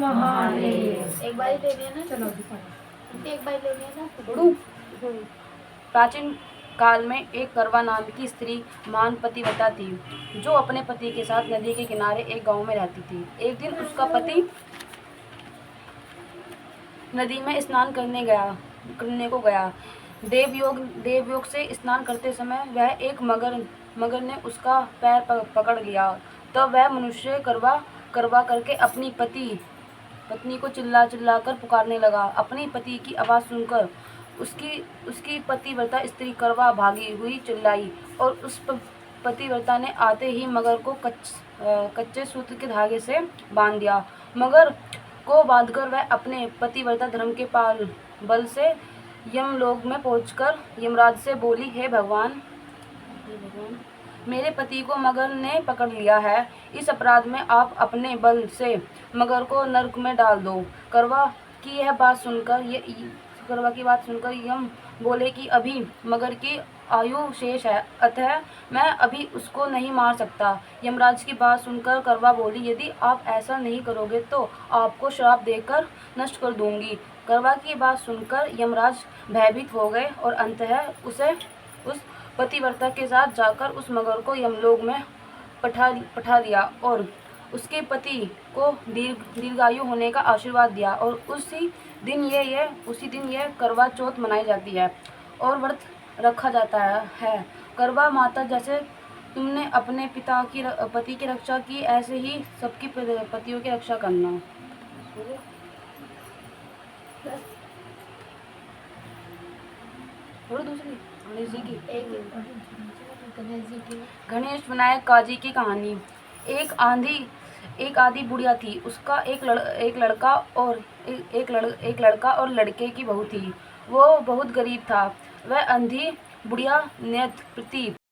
महादेव। एक बारी लेनी है ना, चलो एक बारी लेनी है ना। पढ़ूं? प्राचीन काल में एक करवा नाम की स्त्री महान पतिव्रता थी, जो अपने पति के साथ नदी के किनारे एक गांव में रहती थी। एक दिन उसका पति नदी में स्नान करने को गया। देवयोग से स्नान करते समय वह एक मगर ने उसका पैर पकड़ लिया। तब वह मनुष्य करवा करके अपनी पत्नी को चिल्ला कर पुकारने लगा। अपनी पति की आवाज़ सुनकर उसकी पतिव्रता स्त्री करवा भागी हुई चिल्लाई, और उस पतिव्रता ने आते ही मगर को कच्चे सूत्र के धागे से बांध दिया। मगर को बांधकर वह अपने पतिव्रता धर्म के बल से यमलोक में पहुंचकर यमराज से बोली, हे भगवान, मेरे पति को मगर ने पकड़ लिया है। इस अपराध में आप अपने बल से मगर को नरक में डाल दो। करवा की बात सुनकर यम बोले कि अभी मगर की आयु शेष है, अतः मैं अभी उसको नहीं मार सकता। यमराज की बात सुनकर करवा बोली, यदि आप ऐसा नहीं करोगे तो आपको श्राप देकर नष्ट कर दूंगी। करवा की बात सुनकर यमराज भयभीत हो गए और अंततः उस पतिव्रता के साथ जाकर उस मगर को यमलोक में पठा दिया और उसके पति को दीर्घायु होने का आशीर्वाद दिया। और उसी दिन यह करवा चौथ मनाई जाती है और व्रत रखा जाता है। करवा माता, जैसे तुमने अपने पति की रक्षा की, ऐसे ही सबकी पतियों की रक्षा करना। और दूसरी गणेश विनायक काजी की कहानी। एक आधी बुढ़िया थी। उसका एक लड़का और लड़के की बहू थी। वो बहुत गरीब था। वह अंधी बुढ़िया नियत प्रति